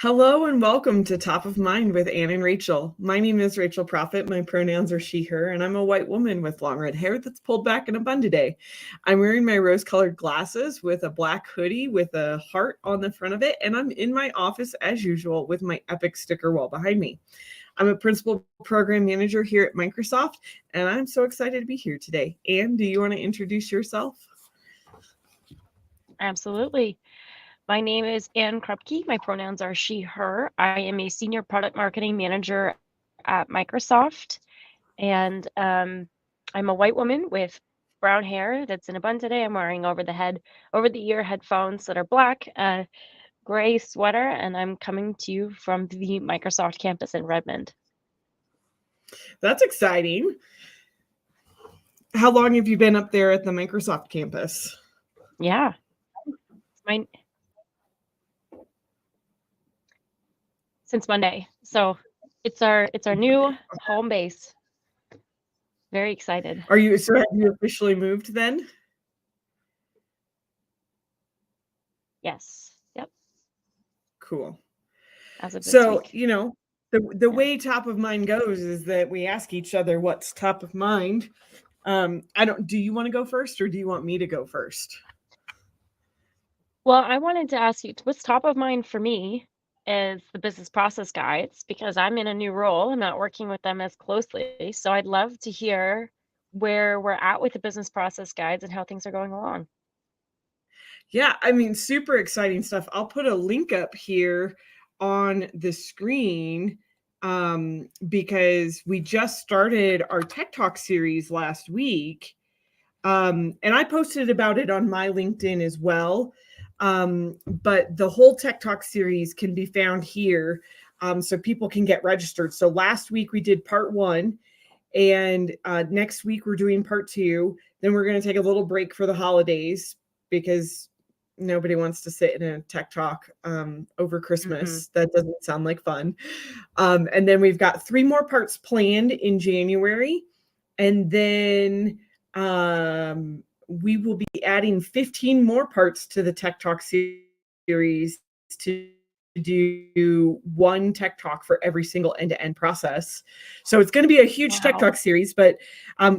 Hello and welcome to Top of Mind with Ann and Rachel. My name is Rachel Prophet. My pronouns are she, her, and I'm a white woman with long red hair that's pulled back in a bun today. I'm wearing my rose-colored glasses with a black hoodie with a heart on the front of it, and I'm in my office as usual with my epic sticker wall behind me. I'm a principal program manager here at Microsoft, and I'm so excited to be here today. Ann, do you want to introduce yourself? Absolutely. My name is Ann Krupke. My pronouns are she, her. I am a senior product marketing manager at Microsoft. And I'm a white woman with brown hair that's in a bun today. I'm wearing over the ear headphones that are black, gray sweater, and I'm coming to you from the Microsoft campus in Redmond. That's exciting. How long have you been up there at the Microsoft campus? Yeah. Since Monday. So it's our new home base. Very excited. Have you officially moved then? Yes. Yep. Cool. As of this So, week. the way top of mind goes is that we ask each other what's top of mind. Do you want to go first or do you want me to go first? Well, I wanted to ask you what's top of mind for me is the business process guides because I'm in a new role. I'm not working with them as closely. So I'd love to hear where we're at with the business process guides and how things are going along. Yeah, I mean, super exciting stuff. I'll put a link up here on the screen because we just started our Tech Talk series last week. And I posted about it on my LinkedIn as well. But the whole Tech Talk series can be found here so people can get registered. So last week we did part 1. And next week we're doing part 2. Then we're going to take a little break for the holidays because nobody wants to sit in a tech talk over Christmas. That doesn't sound like fun. And then we've got 3 more parts planned in January. And then we will be adding 15 more parts to the Tech Talk series to do one tech talk for every single end-to-end process. So it's going to be a huge tech talk series, but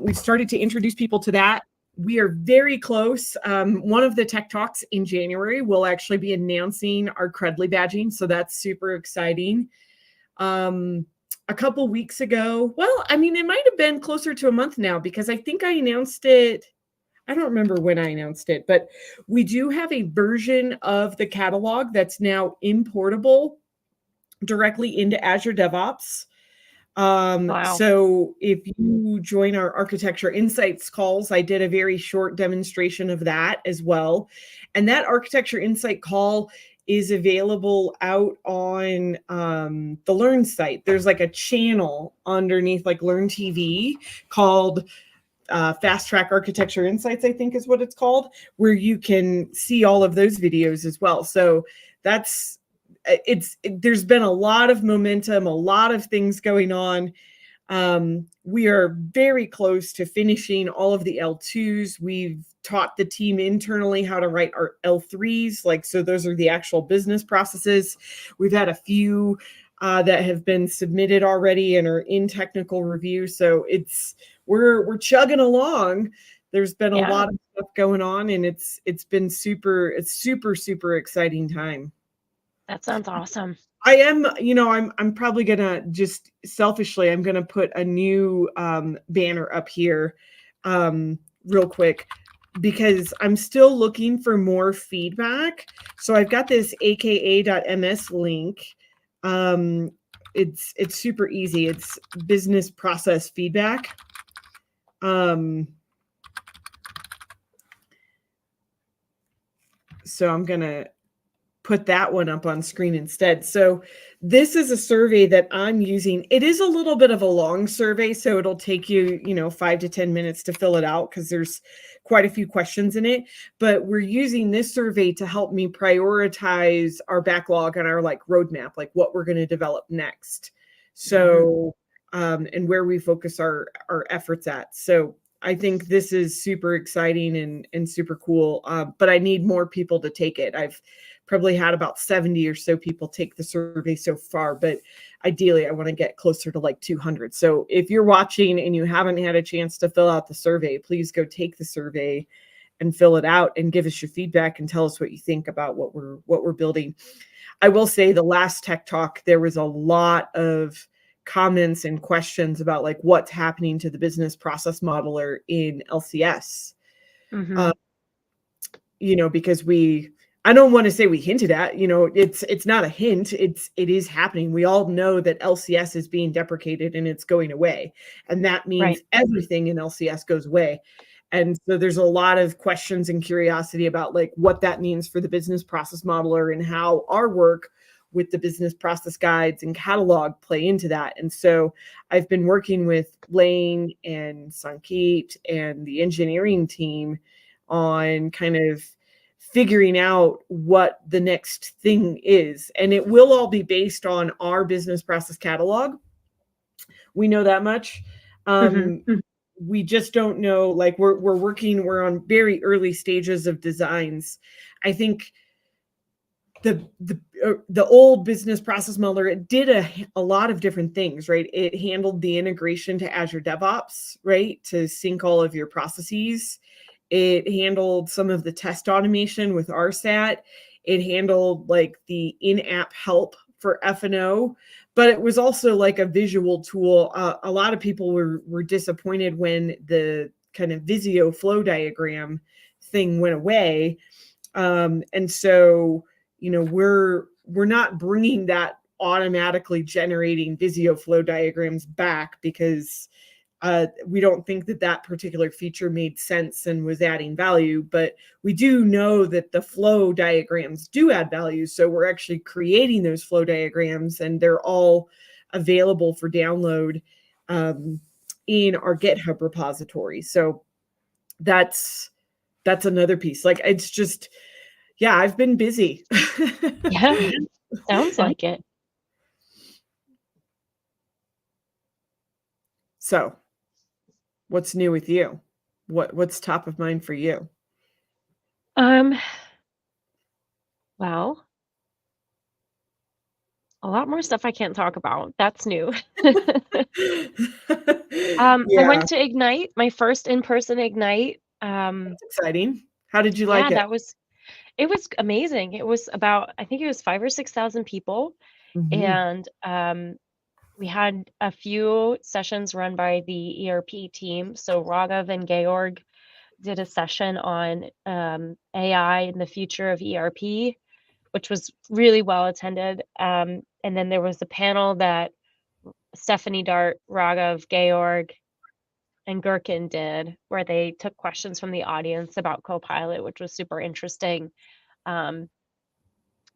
we've started to introduce people to that. We are very close. One of the tech talks in January will actually be announcing our Credly badging. So that's super exciting. A couple weeks ago, it might have been closer to a month now because I think I announced it. I don't remember when I announced it, but we do have a version of the catalog that's now importable directly into Azure DevOps. Wow. So if you join our Architecture Insights calls, I did a very short demonstration of that as well. And that Architecture Insight call is available out on the Learn site. There's like a channel underneath like Learn TV called Fast Track Architecture Insights, I think is what it's called, where you can see all of those videos as well. So there's been a lot of momentum, a lot of things going on. We are very close to finishing all of the L2s. We've taught the team internally how to write our L3s, so those are the actual business processes. We've had a few that have been submitted already and are in technical review. So we're chugging along. There's been a lot of stuff going on, and it's super exciting time. That sounds awesome. I am, I'm probably gonna just selfishly, I'm gonna put a new banner up here real quick because I'm still looking for more feedback. So I've got this aka.ms link. It's super easy. It's business process feedback. So I'm gonna put that one up on screen instead. So this is a survey that I'm using. It is a little bit of a long survey, so it'll take you, 5 to 10 minutes to fill it out because there's quite a few questions in it. But we're using this survey to help me prioritize our backlog and our roadmap, what we're going to develop next. So, and where we focus our efforts at. So I think this is super exciting and super cool, but I need more people to take it. I've probably had about 70 or so people take the survey so far, but ideally I want to get closer to like 200. So if you're watching and you haven't had a chance to fill out the survey, please go take the survey and fill it out and give us your feedback and tell us what you think about what we're building. I will say the last Tech Talk, there was a lot of comments and questions about like what's happening to the business process modeler in LCS. Mm-hmm. Because I don't want to say we hinted at, it's not a hint, it is happening. We all know that LCS is being deprecated and it's going away. And that means Right. everything in LCS goes away. And so there's a lot of questions and curiosity about like what that means for the business process modeler and how our work with the business process guides and catalog play into that. And so I've been working with Lane and Sankeet and the engineering team on kind of figuring out what the next thing is. And it will all be based on our business process catalog. We know that much. Mm-hmm. We just don't know, like we're on very early stages of designs. I think the old business process modeler, it did a lot of different things, right? It handled the integration to Azure DevOps, right, to sync all of your processes. It handled some of the test automation with RSAT. It handled like the in-app help for F&O, but it was also like a visual tool. A lot of people were disappointed when the kind of Visio flow diagram thing went away. And so, we're not bringing that automatically generating Visio flow diagrams back because we don't think that particular feature made sense and was adding value, but we do know that the flow diagrams do add value. So we're actually creating those flow diagrams and they're all available for download in our GitHub repository. So that's another piece. Like, it's just, yeah, I've been busy. Yeah, sounds like it. So what's new with you? What's top of mind for you? Um, well, a lot more stuff I can't talk about. That's new. I Yeah, went to Ignite, my first in-person Ignite. that's exciting. How did you like Yeah, it? it was amazing. It was about, I think it was 5 or 6,000 people, Mhm. and we had a few sessions run by the ERP team. So Raghav and Georg did a session on AI and the future of ERP, which was really well attended. And then there was a panel that Stephanie Dart, Raghav, Georg, and Gherkin did, where they took questions from the audience about Copilot, which was super interesting. Um,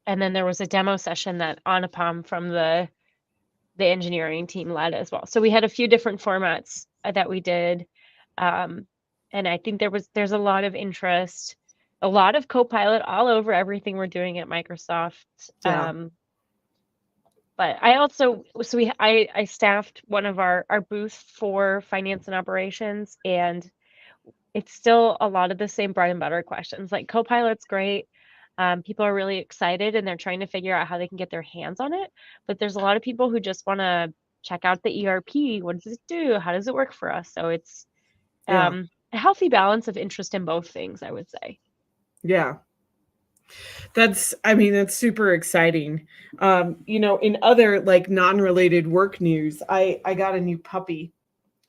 and then there was a demo session that Anupam from the engineering team led as well. So we had a few different formats that we did. Um, and I think there's a lot of interest, a lot of Copilot all over everything we're doing at Microsoft. Yeah. But I staffed one of our booths for finance and operations, and it's still a lot of the same bread and butter questions. Like, Copilot's great. People are really excited and they're trying to figure out how they can get their hands on it. But there's a lot of people who just want to check out the ERP. What does it do? How does it work for us? So it's Yeah. a healthy balance of interest in both things, I would say. Yeah. That's super exciting. In other like non-related work news, I got a new puppy.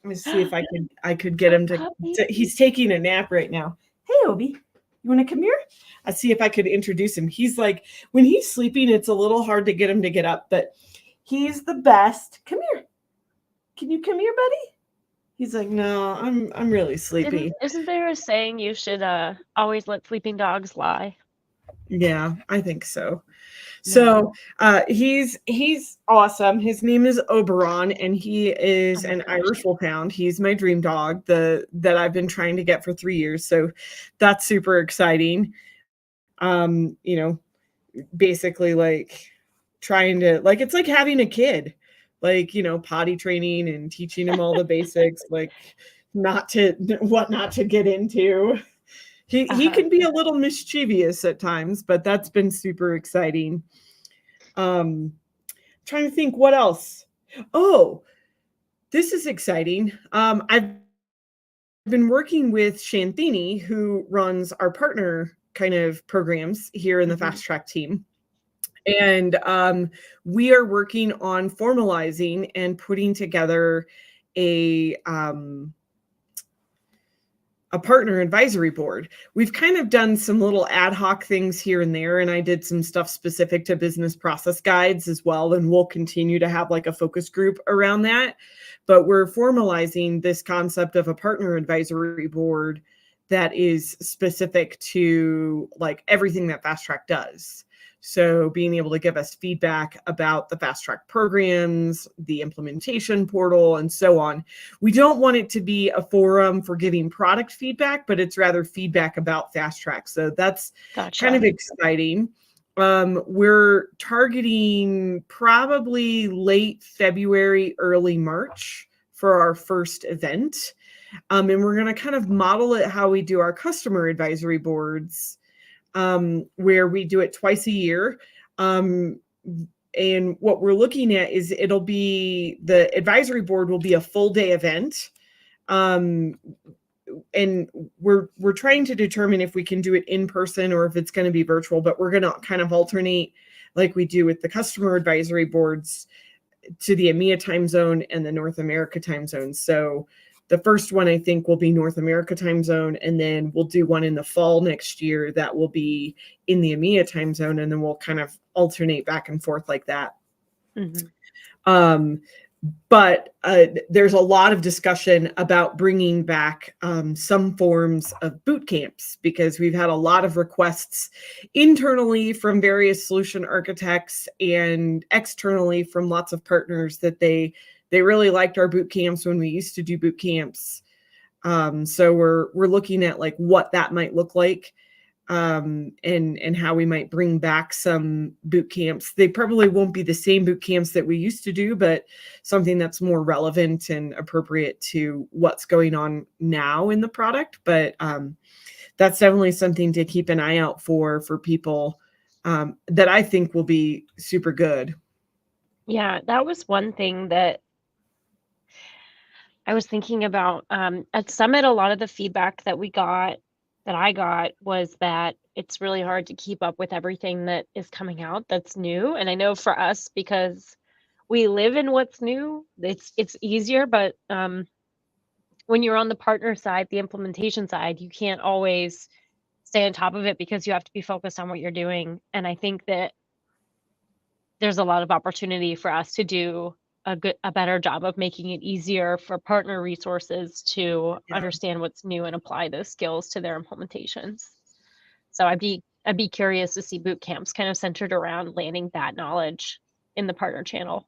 Let me see if I could get A him puppy. he's taking a nap right now. Hey, Obi, you want to come here? I see if I could introduce him. He's like, when he's sleeping, it's a little hard to get him to get up, but he's the best. Come here. Can you come here, buddy? He's like, no, I'm really sleepy. Isn't there a saying you should always let sleeping dogs lie? Yeah, I think so. Yeah. So he's awesome. His name is Oberon, and he Oh is my an gosh. Irish Wolfhound. He's my dream dog, the that I've been trying to get for 3 years. So that's super exciting. Um, you know, basically like trying to like it's like having a kid, like potty training and teaching him all the basics, like not to what not to get into. He Uh-huh. can be a little mischievous at times, but that's been super exciting. Um, trying to think what else. Oh, this is exciting. I've been working with Shantini, who runs our partner kind of programs here in the Mhm. Fast Track team. And we are working on formalizing and putting together a a partner advisory board. We've kind of done some little ad hoc things here and there, and I did some stuff specific to business process guides as well. And we'll continue to have like a focus group around that. But we're formalizing this concept of a partner advisory board that is specific to like everything that Fast Track does. So being able to give us feedback about the Fast Track programs, the implementation portal, and so on. We don't want it to be a forum for giving product feedback, but it's rather feedback about Fast Track. So that's kind of Gotcha. exciting. We're targeting probably late February, early March for our first event. And we're going to kind of model it how we do our customer advisory boards, where we do it twice a year. And what we're looking at is it'll be the advisory board will be a full day event. Um, and we're trying to determine if we can do it in person or if it's going to be virtual, but we're going to kind of alternate like we do with the customer advisory boards to the EMEA time zone and the North America time zone. So the first one I think will be North America time zone, and then we'll do one in the fall next year that will be in the EMEA time zone, and then we'll kind of alternate back and forth like that. Mhm. Um, but there's a lot of discussion about bringing back some forms of boot camps because we've had a lot of requests internally from various solution architects and externally from lots of partners that they really liked our boot camps when we used to do boot camps. So we're looking at like what that might look like, and how we might bring back some boot camps. They probably won't be the same boot camps that we used to do, but something that's more relevant and appropriate to what's going on now in the product. But that's definitely something to keep an eye out for people, that I think will be super good. Yeah, that was one thing that I was thinking about. At Summit, a lot of the feedback that I got, was that it's really hard to keep up with everything that is coming out that's new. And I know for us, because we live in what's new, it's easier. But when you're on the partner side, the implementation side, you can't always stay on top of it because you have to be focused on what you're doing. And I think that there's a lot of opportunity for us to do a better job of making it easier for partner resources to Yeah. understand what's new and apply those skills to their implementations. So I'd be curious to see boot camps kind of centered around landing that knowledge in the partner channel.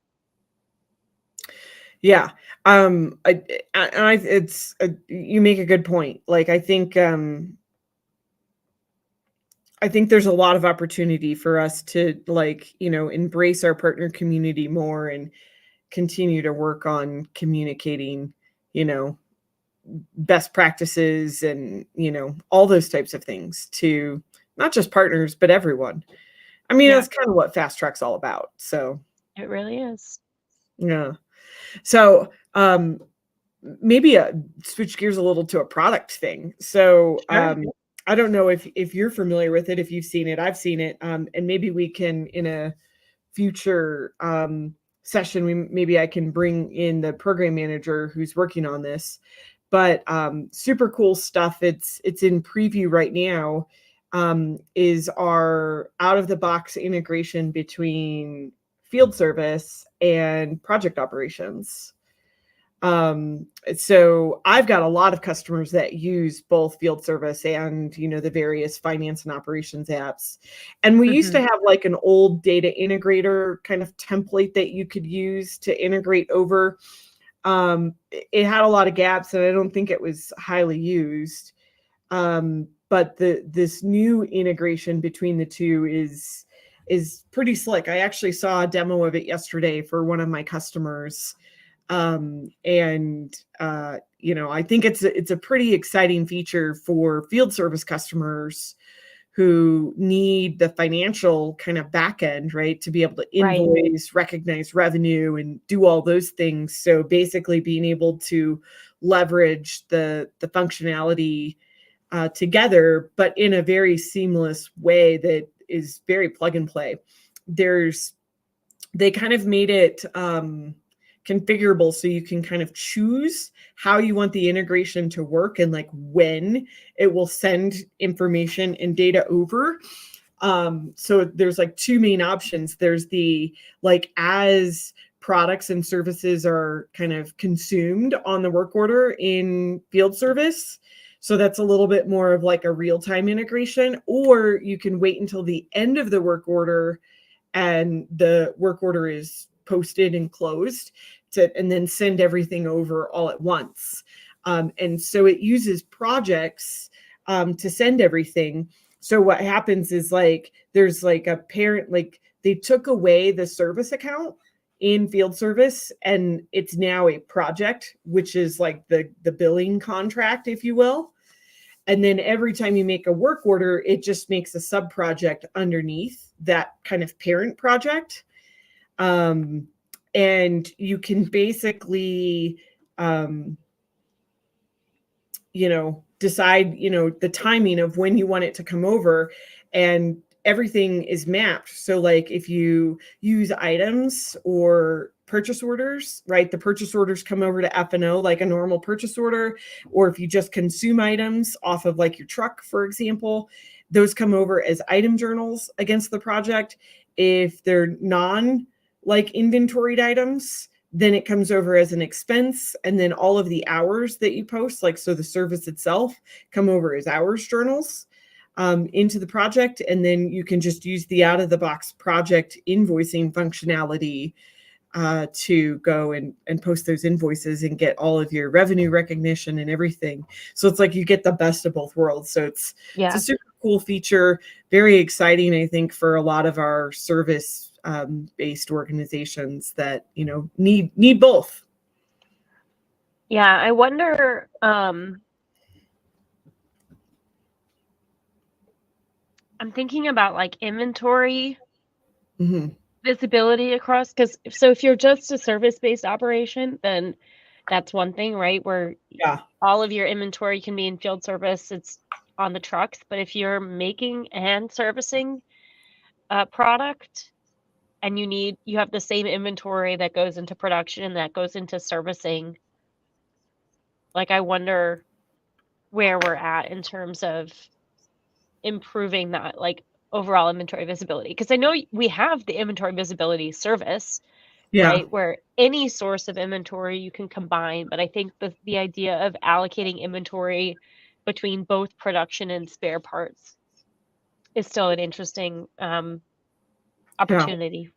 Yeah. It's you make a good point. Like I think there's a lot of opportunity for us to like, embrace our partner community more and continue to work on communicating, you know, best practices and, all those types of things to not just partners, but everyone. I mean, Yeah, that's kind of what Fast Track's all about. So, it really is. yeah. So, maybe switch gears a little to a product thing. So, Sure. I don't know if you're familiar with it, if you've seen it, I've seen it, and maybe we can in a future session, maybe I can bring in the program manager who's working on this. But super cool stuff. It's in preview right now. Is our out of the box integration between field service and project operations. So I've got a lot of customers that use both field service and, the various finance and operations apps. And we used to Hmm. have like an old data integrator kind of template that you could use to integrate over. It had a lot of gaps and I don't think it was highly used. But this new integration between the two is pretty slick. I actually saw a demo of it yesterday for one of my customers. And I think it's a pretty exciting feature for field service customers who need the financial kind of back end, right, to be able to Right. invoice, recognize revenue, and do all those things. So basically, being able to leverage the functionality together, but in a very seamless way that is very plug and play. They kind of made it configurable so you can kind of choose how you want the integration to work and like when it will send information and data over. So there's like two main options. There's the like as products and services are kind of consumed on the work order in field service. So that's a little bit more of like a real-time integration, or you can wait until the end of the work order and the work order is posted and closed and then send everything over all at once. And so it uses projects to send everything. So what happens is like there's like a parent, like they took away the service account in field service and it's now a project, which is like the billing contract, if you will. And then every time you make a work order, it just makes a sub project underneath that kind of parent project. And you can basically, decide, the timing of when you want it to come over, and everything is mapped. So like if you use items or purchase orders, right? The purchase orders come over to F&O like a normal purchase order, or if you just consume items off of like your truck, for example, those come over as item journals against the project. If they're non like inventoried items, then it comes over as an expense, and then all of the hours that you post, like so the service itself, come over as hours journals into the project. And then you can just use the out of the box project invoicing functionality to go and post those invoices and get all of your revenue recognition and everything. So it's like you get the best of both worlds. So it's a super cool feature, very exciting, I think, for a lot of our service based organizations that need both. Yeah, I wonder. I'm thinking about like inventory visibility across, because if you're just a service-based operation, then that's one thing, right? Where all of your inventory can be in field service, it's on the trucks. But if you're making and servicing a product and you have the same inventory that goes into production and that goes into servicing, like I wonder where we're at in terms of improving that like overall inventory visibility, because I know we have the inventory visibility service, right, where any source of inventory you can combine. But I think the idea of allocating inventory between both production and spare parts is still an interesting opportunity.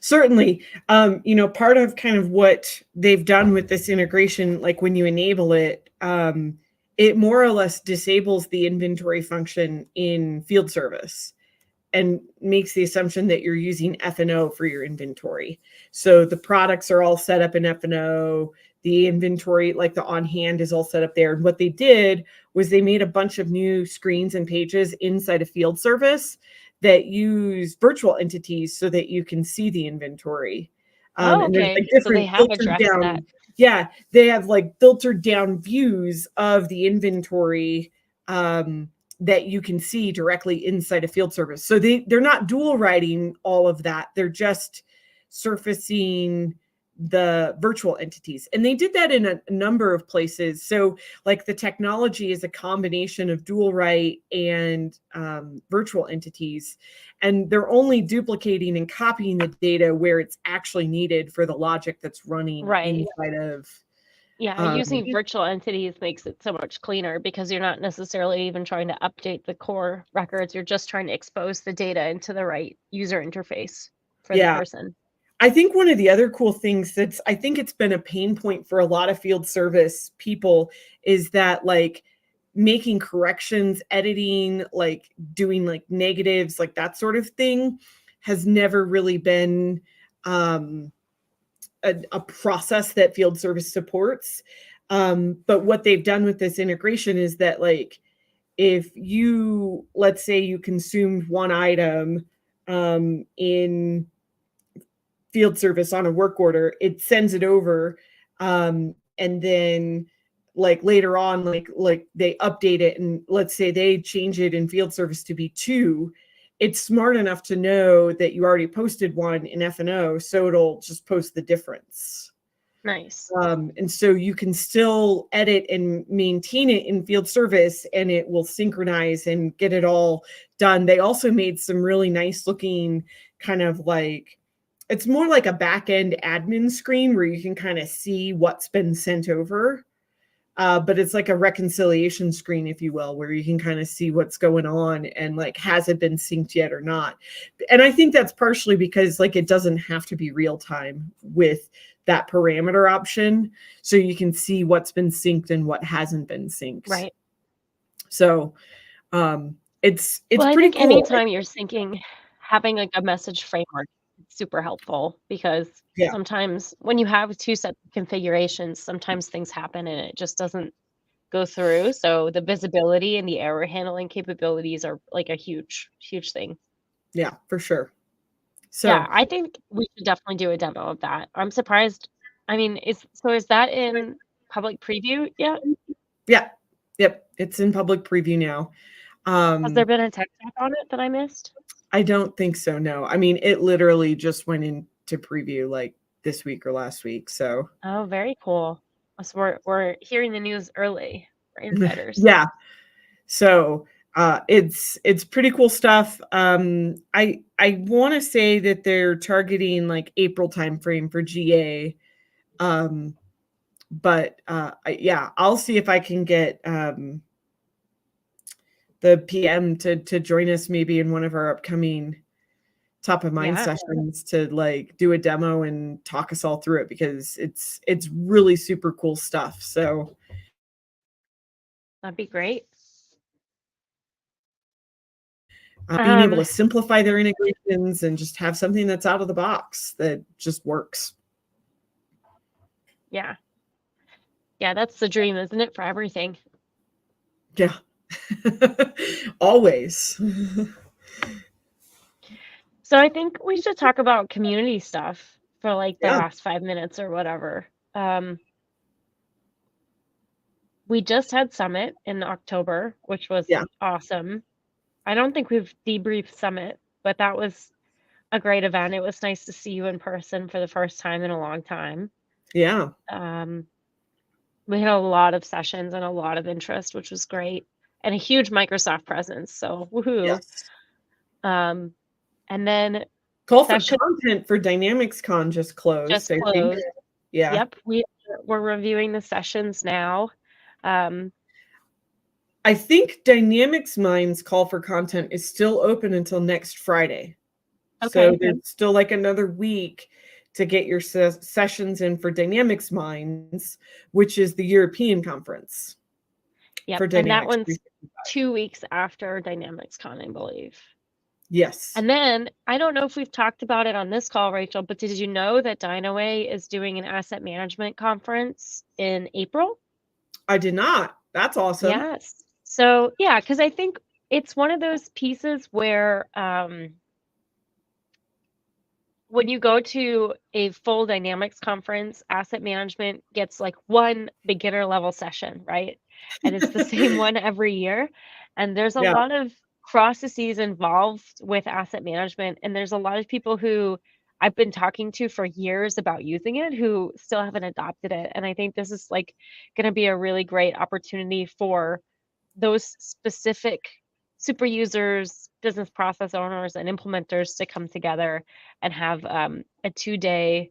Certainly. Part of kind of what they've done with this integration, like when you enable it, it more or less disables the inventory function in field service and makes the assumption that you're using F&O for your inventory. So the products are all set up in F&O. The inventory, like the on hand, is all set up there. And what they did was they made a bunch of new screens and pages inside of field service that use virtual entities so that you can see the inventory. And there's like different so they have filtered addressed down. that. Yeah, they have like filtered down views of the inventory that you can see directly inside a field service. So they're not dual writing all of that. They're just surfacing the virtual entities. And they did that in a number of places. So like the technology is a combination of dual write and virtual entities. And they're only duplicating and copying the data where it's actually needed for the logic that's running inside of. Using virtual entities makes it so much cleaner because you're not necessarily even trying to update the core records. You're just trying to expose the data into the right user interface for the person. I think one of the other cool things I think it's been a pain point for a lot of field service people is that like making corrections, editing, like doing like negatives, like that sort of thing has never really been a process that field service supports. But what they've done with this integration is that, like, if you, let's say you consumed one item in field service on a work order, it sends it over, and then like later on, like they update it, and let's say they change it in field service to be two, it's smart enough to know that you already posted one in F&O, so it'll just post the difference. Nice. And so you can still edit and maintain it in field service, and it will synchronize and get it all done. They also made some really nice looking kind of like, it's more like a back end admin screen where you can kind of see what's been sent over. But it's like a reconciliation screen, if you will, where you can kind of see what's going on and like, has it been synced yet or not? And I think that's partially because like it doesn't have to be real time with that parameter option. So you can see what's been synced and what hasn't been synced. Right. So it's Well, I pretty think cool. anytime you're syncing, having like a message framework is super helpful because Yeah. sometimes when you have two sets of configurations, sometimes things happen and it just doesn't go through. So the visibility and the error handling capabilities are like a huge, huge thing. Yeah, for sure. Yeah, So I think we should definitely do a demo of that. I'm surprised. I mean, is that in public preview yet? yeah. Yep. It's in public preview now. Has there Um, been a tech talk on it that I missed? I don't think so, no. I mean, it literally just went into preview like this week or last week. So Oh, very cool. So we're hearing the news early. We're insiders. yeah. So it's pretty cool stuff. I want to say that they're targeting like April timeframe for GA. But yeah, I'll see if I can get the PM to join us maybe in one of our upcoming top of mind Yeah, sessions to like do a demo and talk us all through it, because it's really super cool stuff. So that'd be great. being able Um, to simplify their integrations and just have something that's out of the box that just works. yeah. Yeah, that's the dream, isn't it, for everything? Yeah. Always. So I think we should talk about community stuff for like the Yeah. last 5 minutes or whatever. We just had Summit in October, which was Yeah. awesome. I don't think we've debriefed Summit, but that was a great event. It was nice to see you in person for the first time in a long time. Yeah. Um, we had a lot of sessions and a lot of interest, which was great, and a huge Microsoft presence. So woohoo! Yes. Um, and then Call for session content for Dynamics Con just closed, just I think. closed. Yeah. Yep, we're reviewing the sessions now. Um, I think Dynamics Mind's call for content is still open until next Friday. So okay, there's still like another week to get your sessions in for Dynamics Minds, which is the European conference yep, for and that Dynamics one's 365. 2 weeks after Dynamics Con, I believe. Yes. And then I don't know if we've talked about it on this call, Rachel, but did you know that Dynaway is doing an asset management conference in April? I did not. That's awesome. Yes. So yeah, because I think it's one of those pieces where when you go to a full Dynamics conference, asset management gets like one beginner level session, right? And it's the same one every year. And there's a Yeah. lot of processes involved with asset management. And there's a lot of people who I've been talking to for years about using it who still haven't adopted it. And I think this is like going to be a really great opportunity for those specific super users, business process owners, and implementers to come together and have a 2 day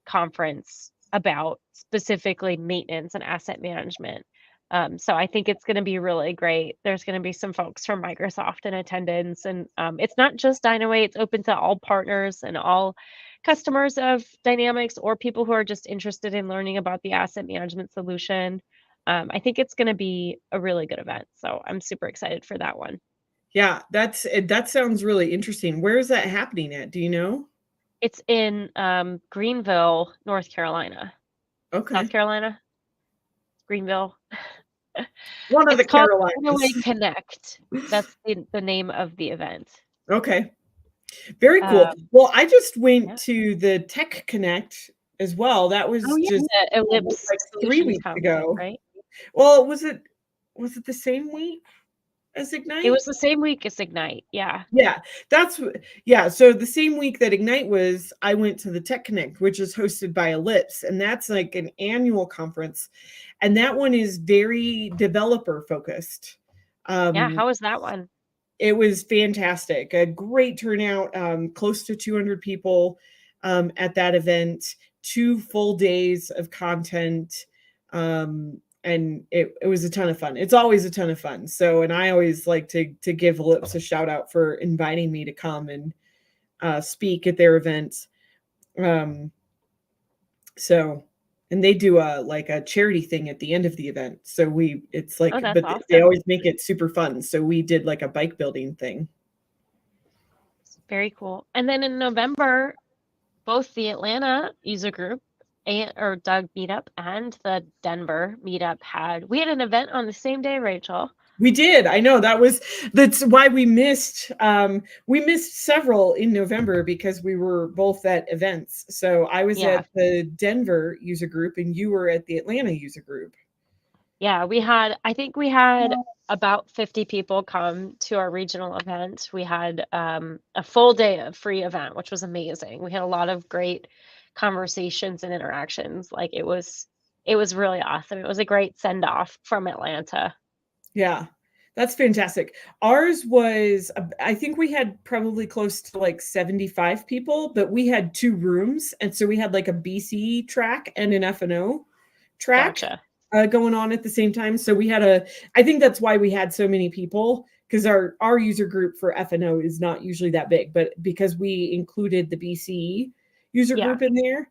conference about specifically maintenance and asset management. So I think it's going to be really great. There's going to be some folks from Microsoft in attendance, and it's not just Dynaway; it's open to all partners and all customers of Dynamics or people who are just interested in learning about the asset management solution. I think it's going to be a really good event. So I'm super excited for that one. Yeah, that sounds really interesting. Where is that happening at? Do you know? It's in Greenville, North Carolina. South Okay. Carolina? Greenville. One of the It's called Carolinas. Runaway Connect. That's the name of the event. Okay. Very cool. Um, Well, I just went yeah. to the Tech Connect as well. That Oh, was yeah, just the Ellipse like 3 Solutions weeks Conference, ago. right? Well, was it the same week as It Ignite? was the same week as Ignite, yeah. Yeah, yeah. So the same week that Ignite was, I went to the Tech Connect, which is hosted by Ellipse, and that's like an annual conference, and that one is very developer focused. Yeah, Um, how was that one? it was fantastic. A great turnout, close to 200 people at that event, 2 full days of content. And it was a ton of fun. It's always a ton of fun. So, and I always like to give Lips a shout out for inviting me to come and speak at their events. Um, so, and they do a like a charity thing at the end of the event. So it's Oh, like, that's but they awesome. always make it super fun. So we did like a bike building thing. Very cool. And then in November, both the Atlanta user group or Doug meetup and the Denver meetup we had an event on the same day, Rachel. We did. I know that's why we missed several in November because we were both at events. So I was Yeah. at the Denver user group and you were at the Atlanta user group. Yeah, I think we had about 50 people come to our regional event. We had a full day of free event, which was amazing. We had a lot of great conversations and interactions. Like it was really awesome. It was a great send off from Atlanta. Yeah. That's fantastic. Ours was, I think we had probably close to like 75 people, but we had 2 rooms. And so we had like a BC track and an F&O track Gotcha. going on at the same time. So I think that's why we had so many people, because our user group for F&O is not usually that big, but because we included the BC user Yeah, group in there,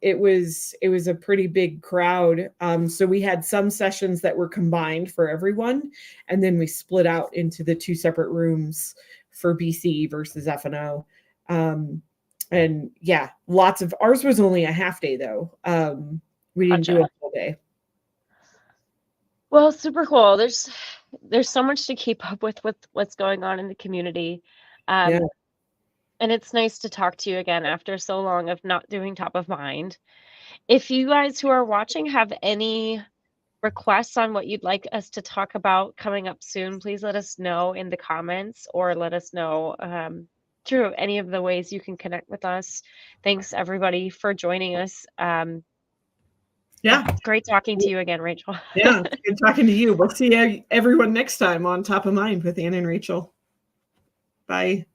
it was a pretty big crowd. So we had some sessions that were combined for everyone, and then we split out into the 2 separate rooms for BC versus F&O. And yeah, lots of ours was only a half day though. We didn't do gotcha. a full day. Well, super cool. There's so much to keep up with what's going on in the community. Yeah. Um, and it's nice to talk to you again after so long of not doing top of mind. If you guys who are watching have any requests on what you'd like us to talk about coming up soon, please let us know in the comments or let us know through any of the ways you can connect with us. Thanks everybody for joining us. Yeah, Yeah. it's great talking to you again, Rachel. Yeah. Good talking to you. We'll see everyone next time on Top of Mind with Ann and Rachel. Bye.